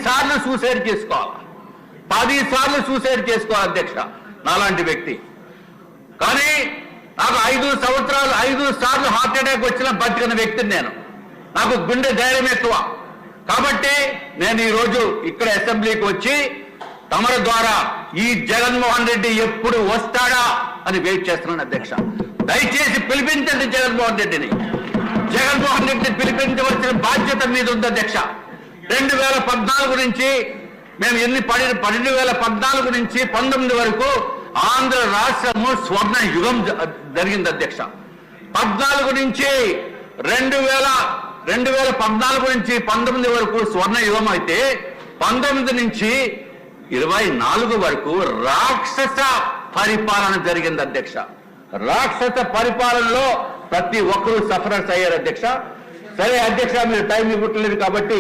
సార్లు సూసైడ్ చేసుకోవాలి, 10 సార్లు సూసైడ్ చేసుకోవాలి అధ్యక్ష నాలాంటి వ్యక్తి. కానీ నాకు 5 సంవత్సరాలు 5 సార్లు హార్ట్ అటాక్ వచ్చిన బతికిన వ్యక్తిని నేను. నాకు గుండె ధైర్యం ఎక్కువ. కాబట్టి నేను ఈరోజు ఇక్కడ అసెంబ్లీకి వచ్చి తమరి ద్వారా ఈ జగన్మోహన్ రెడ్డి ఎప్పుడు వస్తాడా అని వెయిట్ చేస్తున్నాను అధ్యక్ష. దయచేసి పిలిపించండి జగన్మోహన్ రెడ్డిని. జగన్మోహన్ రెడ్డిని పిలిపించవలసిన బాధ్యత మీద ఉంది అధ్యక్ష. 2014 నుంచి మేము 2014 నుంచి 19 వరకు ఆంధ్ర రాష్ట్రము స్వర్ణ యుగం జరిగింది అధ్యక్ష. 14 నుంచి 2014 నుంచి 19 వరకు స్వర్ణ యుగం అయితే 19 నుంచి 24 వరకు రాక్షస పరిపాలన జరిగింది అధ్యక్ష. రాక్షస పరిపాలనలో ప్రతి ఒక్కరూ సఫరర్స్ అయ్యారు అధ్యక్ష. సరే అధ్యక్ష, మీరు టైం ఇవ్వట్లేదు కాబట్టి